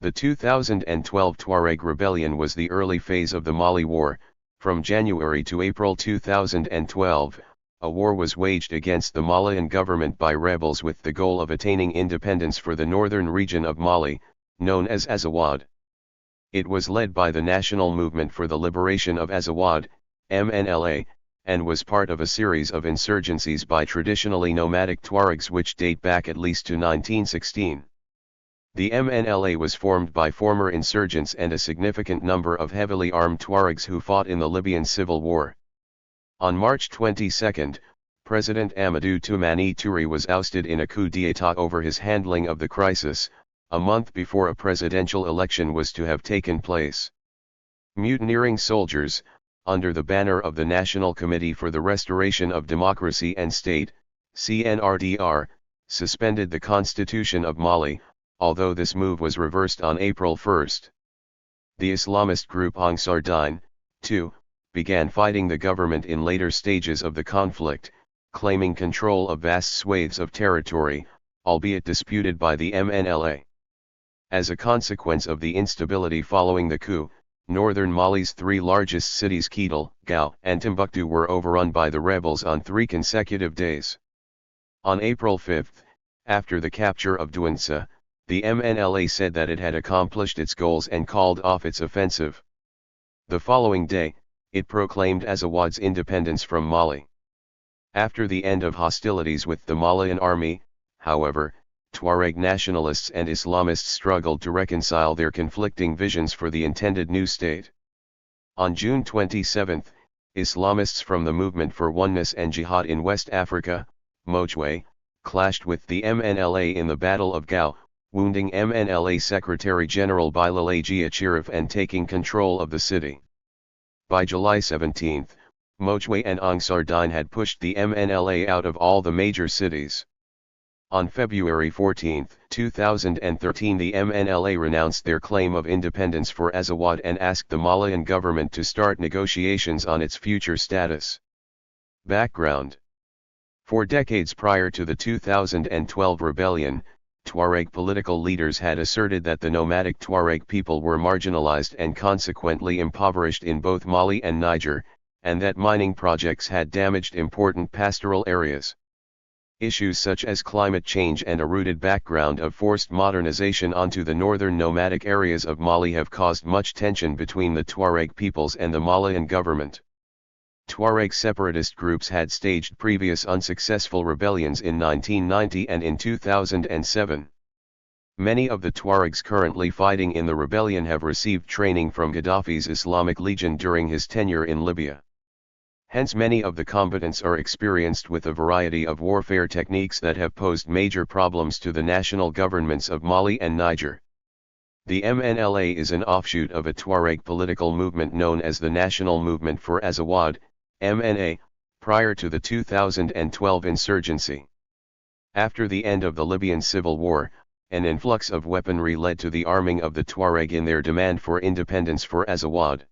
The 2012 Tuareg rebellion was the early phase of the Mali War. From January to April 2012, a war was waged against the Malian government by rebels with the goal of attaining independence for the northern region of Mali, known as Azawad. It was led by the National Movement for the Liberation of Azawad, MNLA, and was part of a series of insurgencies by traditionally nomadic Tuaregs which date back at least to 1916. The MNLA was formed by former insurgents and a significant number of heavily armed Tuaregs who fought in the Libyan Civil War. On March 22, President Amadou Toumani Touré was ousted in a coup d'état over his handling of the crisis, a month before a presidential election was to have taken place. Mutineering soldiers, under the banner of the National Committee for the Restoration of Democracy and State, CNRDR, suspended the Constitution of Mali, although this move was reversed on April 1. The Islamist group Ansar Dine, too, began fighting the government in later stages of the conflict, claiming control of vast swathes of territory, albeit disputed by the MNLA. As a consequence of the instability following the coup, northern Mali's three largest cities Kidal, Gao, and Timbuktu were overrun by the rebels on 3 consecutive days. On April 5, after the capture of Douentza, the MNLA said that it had accomplished its goals and called off its offensive. The following day, it proclaimed Azawad's independence from Mali. After the end of hostilities with the Malian army, however, Tuareg nationalists and Islamists struggled to reconcile their conflicting visions for the intended new state. On June 27, Islamists from the Movement for Oneness and Jihad in West Africa, Mojwe, clashed with the MNLA in the Battle of Gao, wounding MNLA Secretary General Bilal Chirif and taking control of the city. By July 17, Mojwe and Ansar Dine had pushed the MNLA out of all the major cities. On February 14, 2013, the MNLA renounced their claim of independence for Azawad and asked the Malian government to start negotiations on its future status. Background: for decades prior to the 2012 rebellion, Tuareg political leaders had asserted that the nomadic Tuareg people were marginalized and consequently impoverished in both Mali and Niger, and that mining projects had damaged important pastoral areas. Issues such as climate change and a rooted background of forced modernization onto the northern nomadic areas of Mali have caused much tension between the Tuareg peoples and the Malian government. Tuareg separatist groups had staged previous unsuccessful rebellions in 1990 and in 2007. Many of the Tuaregs currently fighting in the rebellion have received training from Gaddafi's Islamic Legion during his tenure in Libya. Hence many of the combatants are experienced with a variety of warfare techniques that have posed major problems to the national governments of Mali and Niger. The MNLA is an offshoot of a Tuareg political movement known as the National Movement for Azawad, MNA, prior to the 2012 insurgency. After the end of the Libyan Civil War, an influx of weaponry led to the arming of the Tuareg in their demand for independence for Azawad.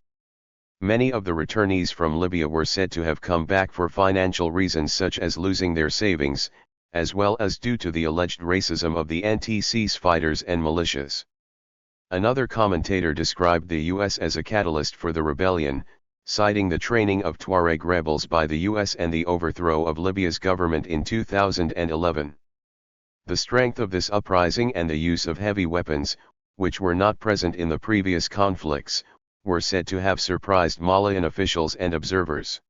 Many of the returnees from Libya were said to have come back for financial reasons such as losing their savings, as well as due to the alleged racism of the NTC's fighters and militias. Another commentator described the U.S. as a catalyst for the rebellion, citing the training of Tuareg rebels by the U.S. and the overthrow of Libya's government in 2011. The strength of this uprising and the use of heavy weapons, which were not present in the previous conflicts, were said to have surprised Malian officials and observers.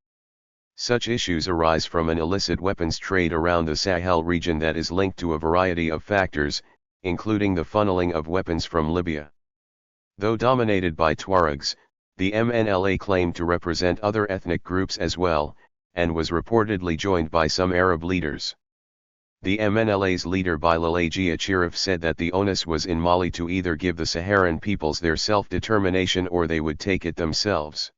Such issues arise from an illicit weapons trade around the Sahel region that is linked to a variety of factors, including the funneling of weapons from Libya. Though dominated by Tuaregs, the MNLA claimed to represent other ethnic groups as well, and was reportedly joined by some Arab leaders. The MNLA's leader Bilal Chirif said that the onus was in Mali to either give the Saharan peoples their self-determination or they would take it themselves.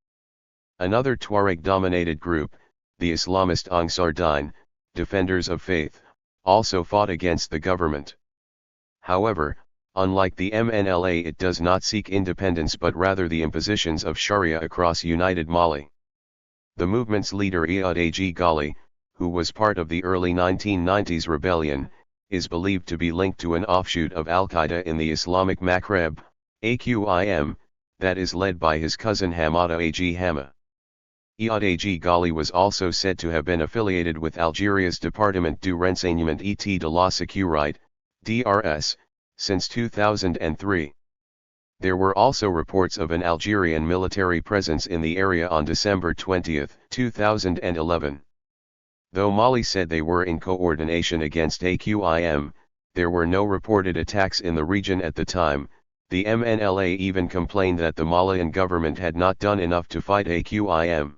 Another Tuareg-dominated group, the Islamist Ansar Dine, defenders of faith, also fought against the government. However, unlike the MNLA, it does not seek independence but rather the impositions of Sharia across united Mali. The movement's leader Iyad Ag Ghali, who was part of the early 1990s rebellion, is believed to be linked to an offshoot of Al-Qaeda in the Islamic Maghreb, AQIM, that is led by his cousin Hamada Ag Hama. Iyad Ag Ghali was also said to have been affiliated with Algeria's Département du Renseignement et de la Sécurité, DRS, since 2003. There were also reports of an Algerian military presence in the area on December 20, 2011. Though Mali said they were in coordination against AQIM, there were no reported attacks in the region at the time. The MNLA even complained that the Malian government had not done enough to fight AQIM.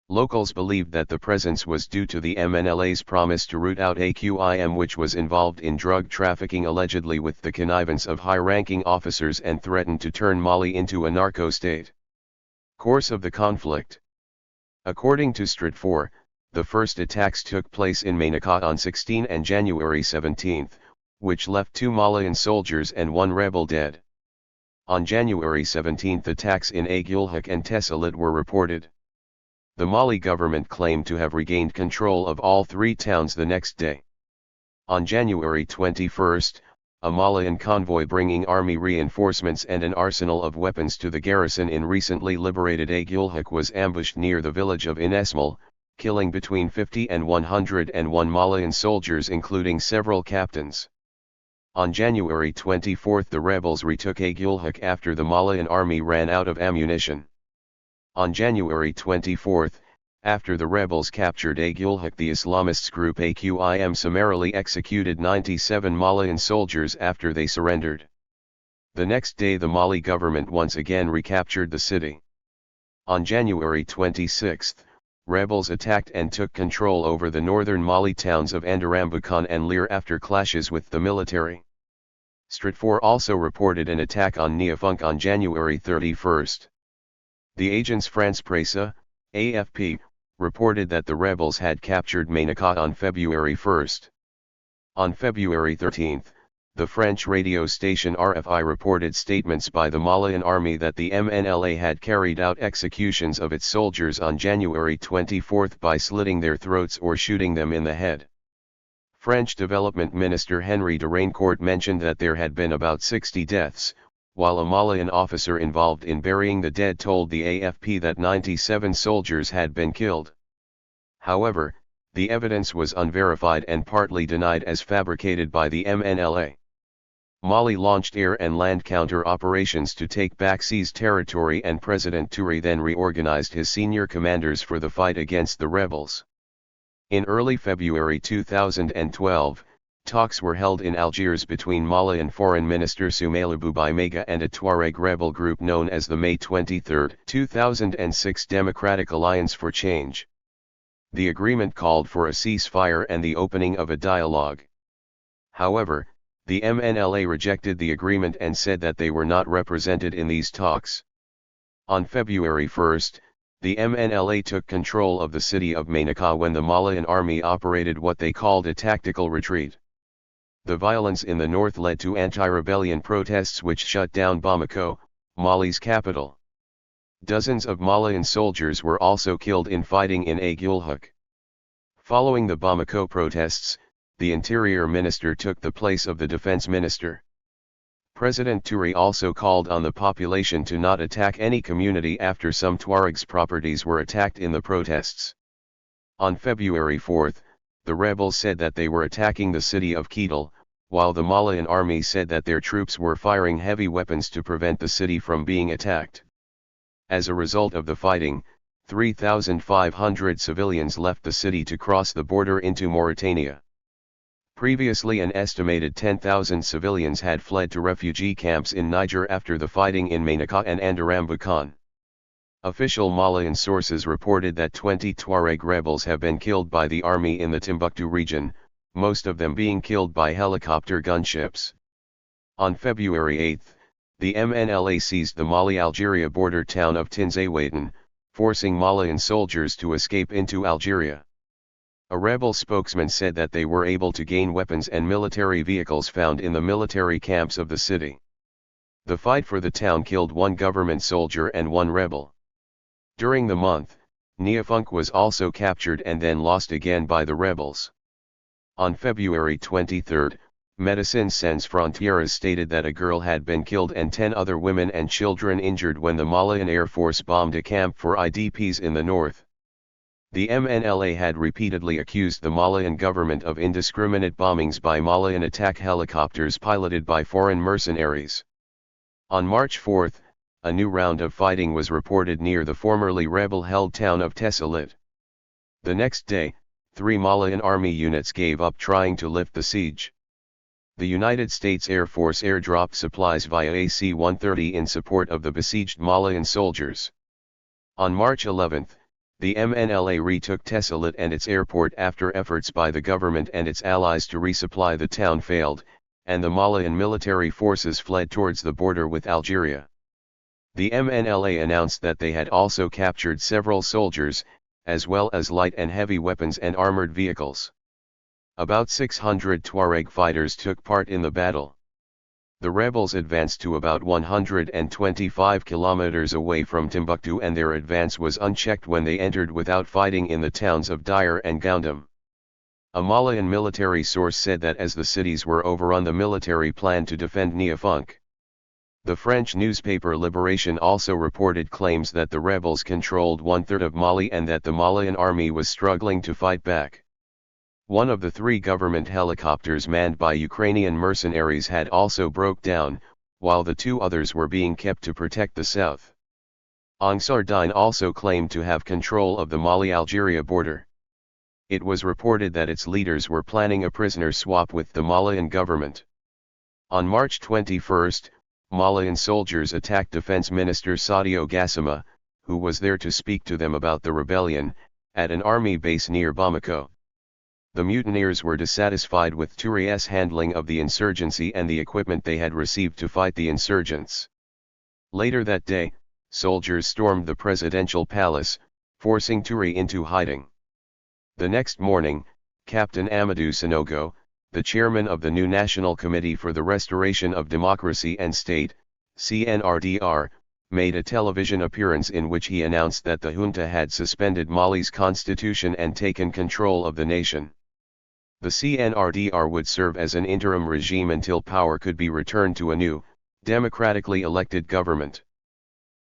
Locals believed that the presence was due to the MNLA's promise to root out AQIM, which was involved in drug trafficking allegedly with the connivance of high-ranking officers and threatened to turn Mali into a narco-state. Course of the conflict. According to Stratfor, the first attacks took place in Menaka on 16 and January 17, which left 2 Malian soldiers and 1 rebel dead. On January 17 attacks in Aguelhok and Tessalit were reported. The Mali government claimed to have regained control of all 3 towns the next day. On January 21, a Malian convoy bringing army reinforcements and an arsenal of weapons to the garrison in recently liberated Aguelhok was ambushed near the village of Inesmal, killing between 50 and 101 Malian soldiers including several captains. On January 24 the rebels retook Aguelhok after the Malian army ran out of ammunition. On January 24, after the rebels captured Aguelhok, the Islamists group AQIM summarily executed 97 Malian soldiers after they surrendered. The next day the Mali government once again recaptured the city. On January 26, rebels attacked and took control over the northern Mali towns of Andarambukan and Lire after clashes with the military. Stratfor also reported an attack on Niafunk on January 31. The agence France Presse, AFP, reported that the rebels had captured Menaka on February 1. On February 13, the French radio station RFI reported statements by the Malian army that the MNLA had carried out executions of its soldiers on January 24 by slitting their throats or shooting them in the head. French Development Minister Henri de Raincourt mentioned that there had been about 60 deaths, while a Malian officer involved in burying the dead told the AFP that 97 soldiers had been killed. However, the evidence was unverified and partly denied as fabricated by the MNLA. Mali launched air and land counter-operations to take back seized territory, and President Touré then reorganized his senior commanders for the fight against the rebels. In early February 2012, talks were held in Algiers between Malian Foreign Minister Soumaïla Boubaïmaga and a Tuareg rebel group known as the May 23, 2006 Democratic Alliance for Change. The agreement called for a ceasefire and the opening of a dialogue. However, the MNLA rejected the agreement and said that they were not represented in these talks. On February 1, the MNLA took control of the city of Menaka when the Malian army operated what they called a tactical retreat. The violence in the north led to anti-rebellion protests which shut down Bamako, Mali's capital. Dozens of Malian soldiers were also killed in fighting in Aguelhok. Following the Bamako protests, the Interior Minister took the place of the Defense Minister. President Touré also called on the population to not attack any community after some Tuaregs' properties were attacked in the protests. On February 4, the rebels said that they were attacking the city of Kidal, while the Malian army said that their troops were firing heavy weapons to prevent the city from being attacked. As a result of the fighting, 3,500 civilians left the city to cross the border into Mauritania. Previously, an estimated 10,000 civilians had fled to refugee camps in Niger after the fighting in Menaka and Andarambukan. Official Malian sources reported that 20 Tuareg rebels have been killed by the army in the Timbuktu region, most of them being killed by helicopter gunships. On February 8, the MNLA seized the Mali-Algeria border town of Tinzawatan, forcing Malian soldiers to escape into Algeria. A rebel spokesman said that they were able to gain weapons and military vehicles found in the military camps of the city. The fight for the town killed 1 government soldier and 1 rebel. During the month, Niafunk was also captured and then lost again by the rebels. On February 23, Médecins Sans Frontières stated that a girl had been killed and 10 other women and children injured when the Malian Air Force bombed a camp for IDPs in the north. The MNLA had repeatedly accused the Malian government of indiscriminate bombings by Malian attack helicopters piloted by foreign mercenaries. On March 4, a new round of fighting was reported near the formerly rebel-held town of Tessalit. The next day, 3 Malian army units gave up trying to lift the siege. The United States Air Force airdropped supplies via AC-130 in support of the besieged Malian soldiers. On March 11, the MNLA retook Tessalit and its airport after efforts by the government and its allies to resupply the town failed, and the Malian military forces fled towards the border with Algeria. The MNLA announced that they had also captured several soldiers, as well as light and heavy weapons and armored vehicles. About 600 Tuareg fighters took part in the battle. The rebels advanced to about 125 kilometers away from Timbuktu, and their advance was unchecked when they entered without fighting in the towns of Dire and Goundam. A Malian military source said that as the cities were overrun, the military planned to defend Niafunc. The French newspaper Liberation also reported claims that the rebels controlled 1/3 of Mali and that the Malian army was struggling to fight back. One of the 3 government helicopters manned by Ukrainian mercenaries had also broke down, while the 2 others were being kept to protect the south. Ansar-Dine also claimed to have control of the Mali-Algeria border. It was reported that its leaders were planning a prisoner swap with the Malian government. On March 21, Malian soldiers attacked Defense Minister Sadio Gassama, who was there to speak to them about the rebellion, at an army base near Bamako. The mutineers were dissatisfied with Touré's handling of the insurgency and the equipment they had received to fight the insurgents. Later that day, soldiers stormed the presidential palace, forcing Touré into hiding. The next morning, Captain Amadou Sanogo, the chairman of the new National Committee for the Restoration of Democracy and State, CNRDR, made a television appearance in which he announced that the junta had suspended Mali's constitution and taken control of the nation. The CNRDR would serve as an interim regime until power could be returned to a new, democratically elected government.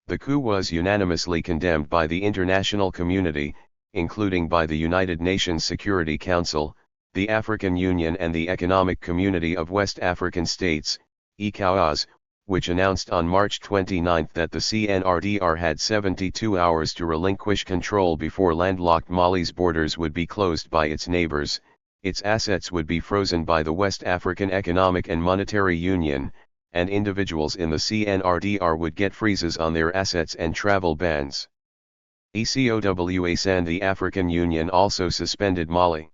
The coup was unanimously condemned by the international community, including by the United Nations Security Council, the African Union and the Economic Community of West African States, ECOWAS, which announced on March 29 that the CNRDR had 72 hours to relinquish control before landlocked Mali's borders would be closed by its neighbors, its assets would be frozen by the West African Economic and Monetary Union, and individuals in the CNRDR would get freezes on their assets and travel bans. ECOWAS and the African Union also suspended Mali.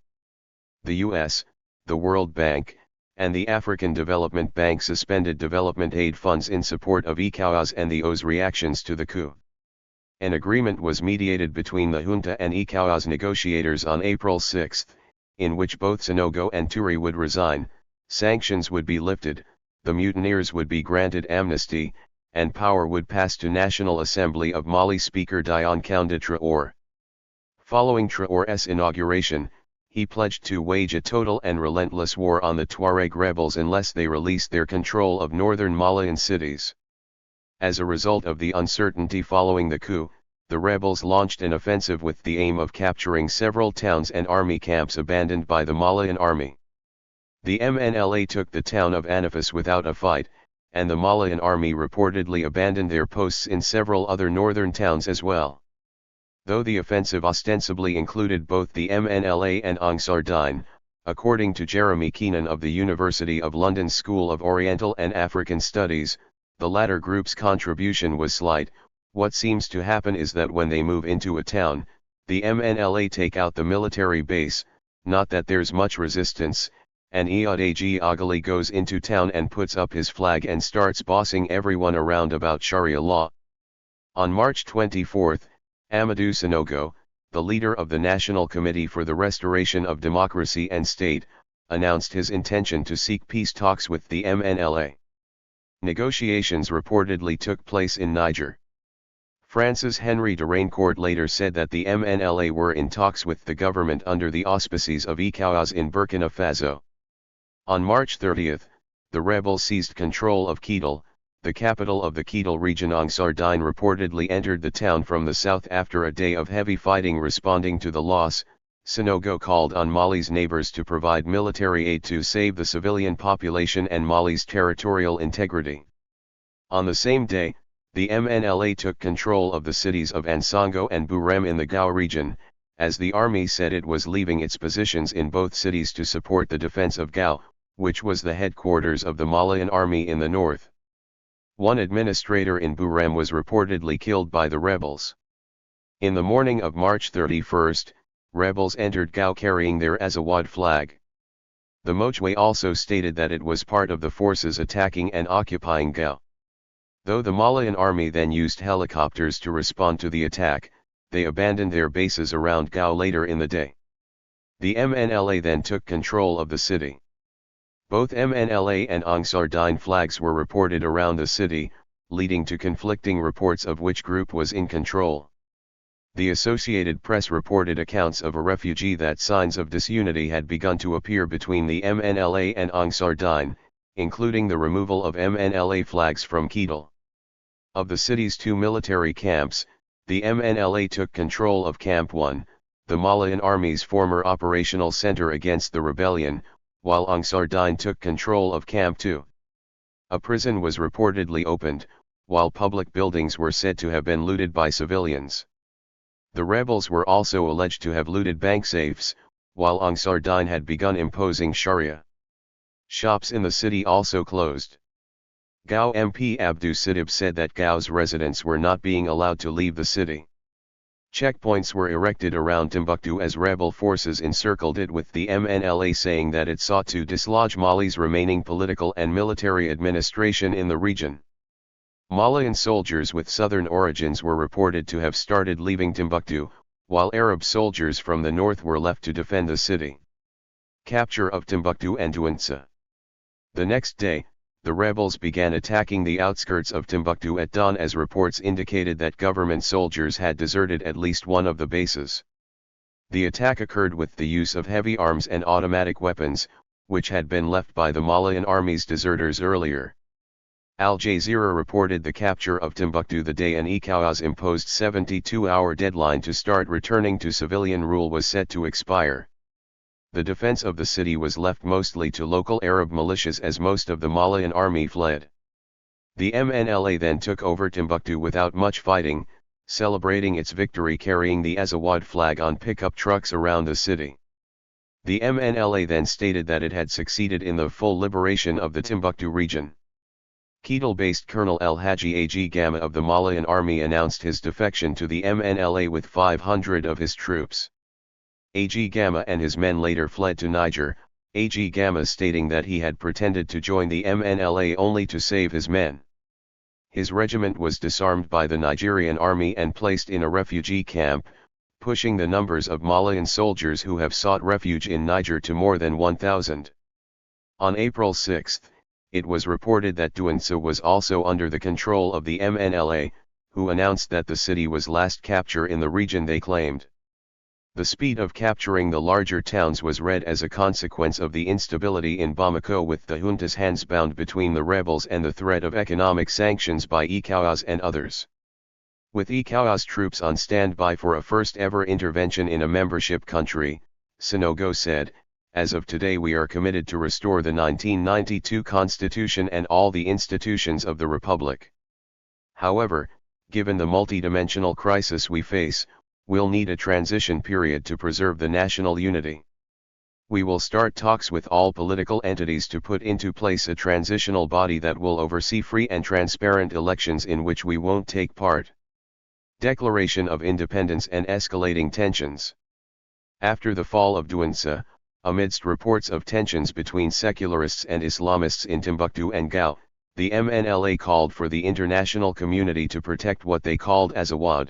The US, the World Bank, and the African Development Bank suspended development aid funds in support of ECOWAS and the OAS reactions to the coup. An agreement was mediated between the junta and ECOWAS negotiators on April 6, in which both Sanogo and Touré would resign, sanctions would be lifted, the mutineers would be granted amnesty, and power would pass to National Assembly of Mali Speaker Dion Kounda Traoré. Following Traoré's inauguration, he pledged to wage a total and relentless war on the Tuareg rebels unless they released their control of northern Malian cities. As a result of the uncertainty following the coup, the rebels launched an offensive with the aim of capturing several towns and army camps abandoned by the Malian army. The MNLA took the town of Anafis without a fight, and the Malian army reportedly abandoned their posts in several other northern towns as well. Though the offensive ostensibly included both the MNLA and Ansar-Dine, according to Jeremy Keenan of the University of London School of Oriental and African Studies, the latter group's contribution was slight. What seems to happen is that when they move into a town, the MNLA take out the military base, not that there's much resistance, and Iyad Agali goes into town and puts up his flag and starts bossing everyone around about Sharia law. On March 24, Amadou Sanogo, the leader of the National Committee for the Restoration of Democracy and State, announced his intention to seek peace talks with the MNLA. Negotiations reportedly took place in Niger. France's Henry de Raincourt later said that the MNLA were in talks with the government under the auspices of ECOWAS in Burkina Faso. On March 30, the rebels seized control of Kidal, the capital of the Kidal region. Ansardine reportedly entered the town from the south after a day of heavy fighting. Responding to the loss, Sanogo called on Mali's neighbors to provide military aid to save the civilian population and Mali's territorial integrity. On the same day, the MNLA took control of the cities of Ansongo and Bourem in the Gao region, as the army said it was leaving its positions in both cities to support the defense of Gao, which was the headquarters of the Malian army in the north. One administrator in Bourem was reportedly killed by the rebels. In the morning of March 31, rebels entered Gao carrying their Azawad flag. The Mojwe also stated that it was part of the forces attacking and occupying Gao. Though the Malian army then used helicopters to respond to the attack, they abandoned their bases around Gao later in the day. The MNLA then took control of the city. Both MNLA and Ansardine flags were reported around the city, leading to conflicting reports of which group was in control. The Associated Press reported accounts of a refugee that signs of disunity had begun to appear between the MNLA and Ansardine, including the removal of MNLA flags from Kidal. Of the city's two military camps, the MNLA took control of Camp 1, the Malian Army's former operational center against the rebellion, while Ansardine took control of Camp 2. A prison was reportedly opened, while public buildings were said to have been looted by civilians. The rebels were also alleged to have looted bank safes, while Ansardine had begun imposing Sharia. Shops in the city also closed. Gao MP Abdou Sidib said that Gao's residents were not being allowed to leave the city. Checkpoints were erected around Timbuktu as rebel forces encircled it, with the MNLA saying that it sought to dislodge Mali's remaining political and military administration in the region. Malian soldiers with southern origins were reported to have started leaving Timbuktu, while Arab soldiers from the north were left to defend the city. Capture of Timbuktu and Douentza. The next day, the rebels began attacking the outskirts of Timbuktu at dawn, as reports indicated that government soldiers had deserted at least one of the bases. The attack occurred with the use of heavy arms and automatic weapons, which had been left by the Malian army's deserters earlier. Al Jazeera reported the capture of Timbuktu the day an ECOWAS imposed 72-hour deadline to start returning to civilian rule was set to expire. The defense of the city was left mostly to local Arab militias, as most of the Malian army fled. The MNLA then took over Timbuktu without much fighting, celebrating its victory carrying the Azawad flag on pickup trucks around the city. The MNLA then stated that it had succeeded in the full liberation of the Timbuktu region. Kidal-based Colonel El Hadji Ag Gama of the Malian army announced his defection to the MNLA with 500 of his troops. Ag Gama and his men later fled to Niger, Ag Gama stating that he had pretended to join the MNLA only to save his men. His regiment was disarmed by the Nigerian army and placed in a refugee camp, pushing the numbers of Malian soldiers who have sought refuge in Niger to more than 1,000. On April 6, it was reported that Douentza was also under the control of the MNLA, who announced that the city was last capture in the region they claimed. The speed of capturing the larger towns was read as a consequence of the instability in Bamako, with the junta's hands bound between the rebels and the threat of economic sanctions by ECOWAS and others. With ECOWAS troops on standby for a first-ever intervention in a membership country, Sanogo said, "As of today we are committed to restore the 1992 Constitution and all the institutions of the Republic. However, given the multidimensional crisis we face, we'll need a transition period to preserve the national unity. We will start talks with all political entities to put into place a transitional body that will oversee free and transparent elections in which we won't take part." Declaration of Independence and escalating tensions. After the fall of Douentza, amidst reports of tensions between secularists and Islamists in Timbuktu and Gao, the MNLA called for the international community to protect what they called Azawad.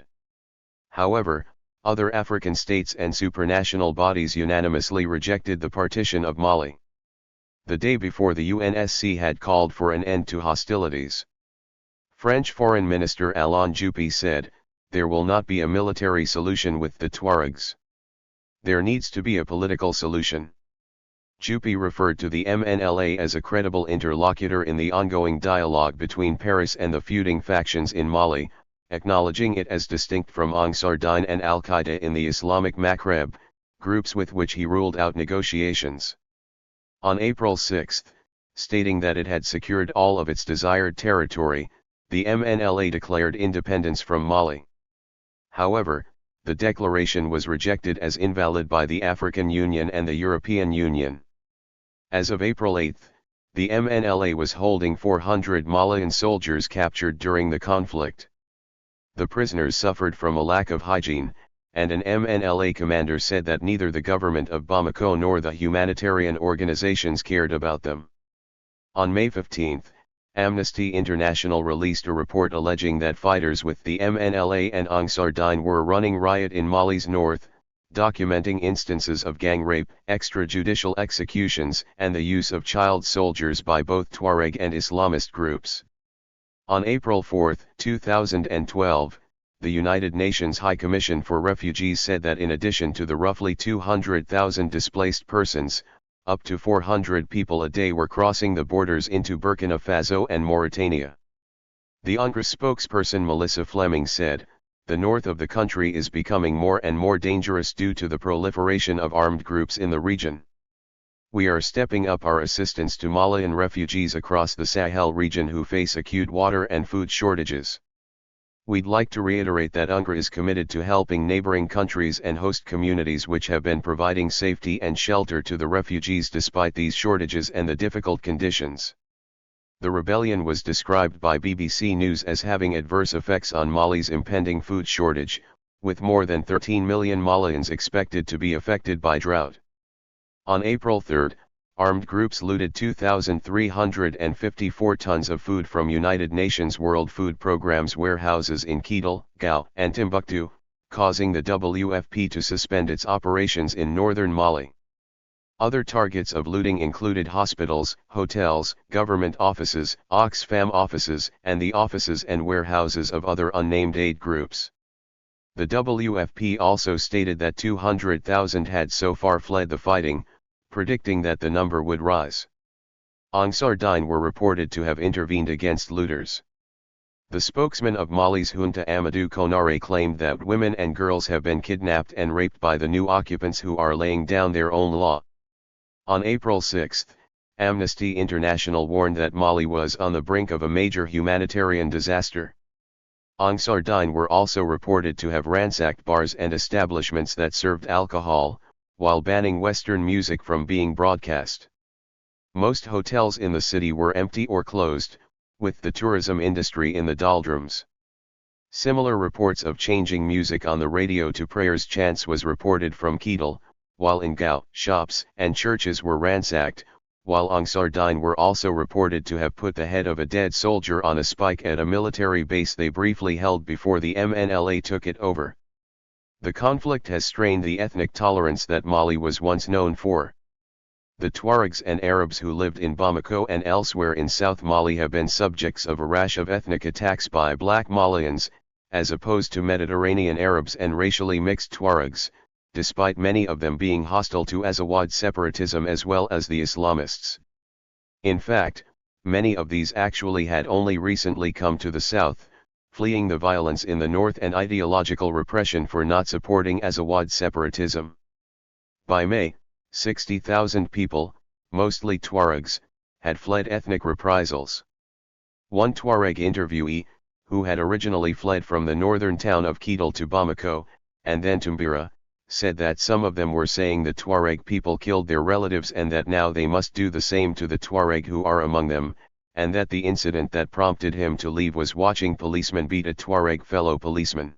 However, other African states and supranational bodies unanimously rejected the partition of Mali. The day before, the UNSC had called for an end to hostilities. French Foreign Minister Alain Juppé said, "There will not be a military solution with the Tuaregs. There needs to be a political solution." Juppé referred to the MNLA as a credible interlocutor in the ongoing dialogue between Paris and the feuding factions in Mali, acknowledging it as distinct from Ansar Dine and Al-Qaeda in the Islamic Maghreb, groups with which he ruled out negotiations. On April 6, stating that it had secured all of its desired territory, the MNLA declared independence from Mali. However, the declaration was rejected as invalid by the African Union and the European Union. As of April 8, the MNLA was holding 400 Malian soldiers captured during the conflict. The prisoners suffered from a lack of hygiene, and an MNLA commander said that neither the government of Bamako nor the humanitarian organizations cared about them. On May 15, Amnesty International released a report alleging that fighters with the MNLA and Ansar Dine were running riot in Mali's north, documenting instances of gang rape, extrajudicial executions, and the use of child soldiers by both Tuareg and Islamist groups. On April 4, 2012, the United Nations High Commission for Refugees said that in addition to the roughly 200,000 displaced persons, up to 400 people a day were crossing the borders into Burkina Faso and Mauritania. The UNRWA spokesperson Melissa Fleming said, "The north of the country is becoming more and more dangerous due to the proliferation of armed groups in the region. We are stepping up our assistance to Malian refugees across the Sahel region who face acute water and food shortages. We'd like to reiterate that UNRWA is committed to helping neighboring countries and host communities which have been providing safety and shelter to the refugees despite these shortages and the difficult conditions." The rebellion was described by BBC News as having adverse effects on Mali's impending food shortage, with more than 13 million Malians expected to be affected by drought. On April 3, armed groups looted 2,354 tons of food from United Nations World Food Programme's warehouses in Kidal, Gao, and Timbuktu, causing the WFP to suspend its operations in northern Mali. Other targets of looting included hospitals, hotels, government offices, Oxfam offices, and the offices and warehouses of other unnamed aid groups. The WFP also stated that 200,000 had so far fled the fighting, predicting that the number would rise. Ansar Dine were reported to have intervened against looters. The spokesman of Mali's junta Amadou Toumani claimed that women and girls have been kidnapped and raped by the new occupants who are laying down their own law. On April 6, Amnesty International warned that Mali was on the brink of a major humanitarian disaster. Ansar Dine were also reported to have ransacked bars and establishments that served alcohol, while banning Western music from being broadcast. Most hotels in the city were empty or closed, with the tourism industry in the doldrums. Similar reports of changing music on the radio to prayers chants was reported from Kidal, while in Gao, shops and churches were ransacked, while Ansar Dine were also reported to have put the head of a dead soldier on a spike at a military base they briefly held before the MNLA took it over. The conflict has strained the ethnic tolerance that Mali was once known for. The Tuaregs and Arabs who lived in Bamako and elsewhere in South Mali have been subjects of a rash of ethnic attacks by black Malians, as opposed to Mediterranean Arabs and racially mixed Tuaregs, despite many of them being hostile to Azawad separatism as well as the Islamists. In fact, many of these actually had only recently come to the south, fleeing the violence in the north and ideological repression for not supporting Azawad separatism. By May, 60,000 people, mostly Tuaregs, had fled ethnic reprisals. One Tuareg interviewee, who had originally fled from the northern town of Kidal to Bamako, and then to Mbira, said that some of them were saying the Tuareg people killed their relatives and that now they must do the same to the Tuareg who are among them, and that the incident that prompted him to leave was watching policemen beat a Tuareg fellow policeman.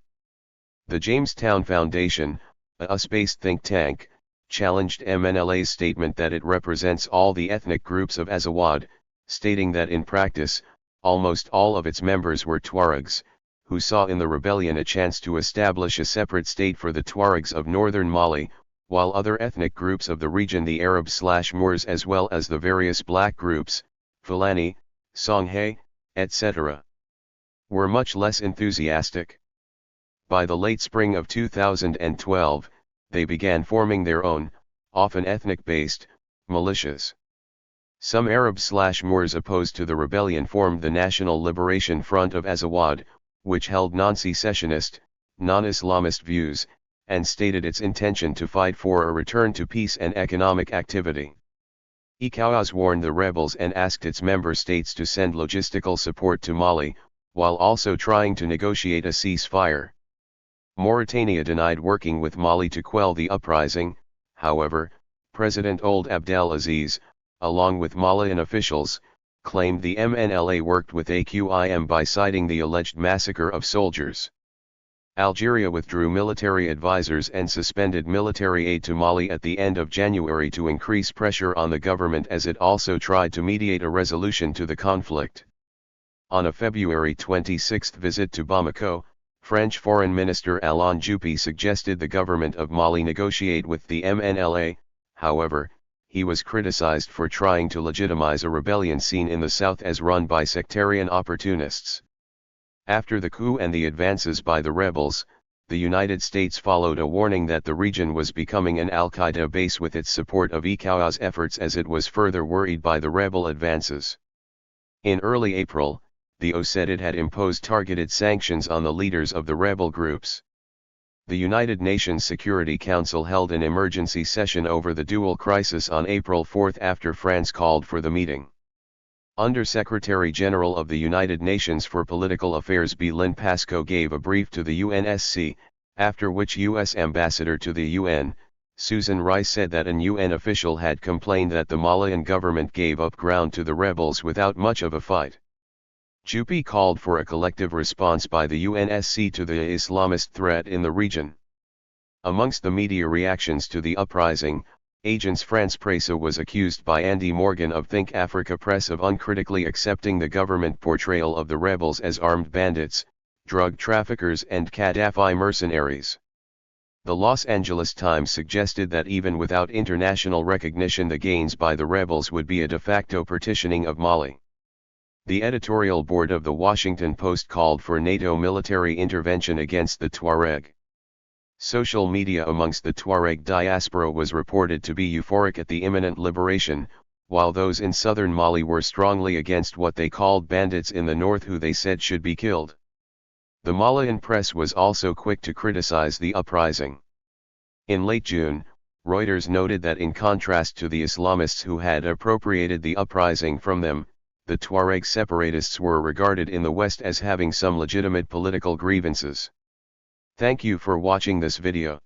The Jamestown Foundation, a US-based think tank, challenged MNLA's statement that it represents all the ethnic groups of Azawad, stating that in practice, almost all of its members were Tuaregs, who saw in the rebellion a chance to establish a separate state for the Tuaregs of northern Mali, while other ethnic groups of the region, the Arabs/Moors as well as the various black groups, Fulani, Songhay, etc., were much less enthusiastic. By the late spring of 2012, they began forming their own, often ethnic-based, militias. Some Arabs/Moors opposed to the rebellion formed the National Liberation Front of Azawad, which held non-secessionist, non-Islamist views, and stated its intention to fight for a return to peace and economic activity. ECOWAS warned the rebels and asked its member states to send logistical support to Mali, while also trying to negotiate a ceasefire. Mauritania denied working with Mali to quell the uprising. However, President Ould Abdelaziz, along with Malian officials, claimed the MNLA worked with AQIM by citing the alleged massacre of soldiers. Algeria withdrew military advisors and suspended military aid to Mali at the end of January to increase pressure on the government as it also tried to mediate a resolution to the conflict. On a February 26 visit to Bamako, French Foreign Minister Alain Juppé suggested the government of Mali negotiate with the MNLA. However, he was criticized for trying to legitimize a rebellion seen in the south as run by sectarian opportunists. After the coup and the advances by the rebels, the United States followed a warning that the region was becoming an al-Qaeda base with its support of ECOWAS efforts as it was further worried by the rebel advances. In early April, the ousted had imposed targeted sanctions on the leaders of the rebel groups. The United Nations Security Council held an emergency session over the dual crisis on April 4 after France called for the meeting. Under-Secretary-General of the United Nations for Political Affairs Belén Pasco gave a brief to the UNSC, after which U.S. Ambassador to the UN, Susan Rice said that an UN official had complained that the Malian government gave up ground to the rebels without much of a fight. Juppé called for a collective response by the UNSC to the Islamist threat in the region. Amongst the media reactions to the uprising, Agence France-Presse was accused by Andy Morgan of Think Africa Press of uncritically accepting the government portrayal of the rebels as armed bandits, drug traffickers and Gaddafi mercenaries. The Los Angeles Times suggested that even without international recognition the gains by the rebels would be a de facto partitioning of Mali. The editorial board of the Washington Post called for NATO military intervention against the Tuareg. Social media amongst the Tuareg diaspora was reported to be euphoric at the imminent liberation, while those in southern Mali were strongly against what they called bandits in the north who they said should be killed. The Malian press was also quick to criticize the uprising. In late June, Reuters noted that in contrast to the Islamists who had appropriated the uprising from them, the Tuareg separatists were regarded in the West as having some legitimate political grievances. Thank you for watching this video.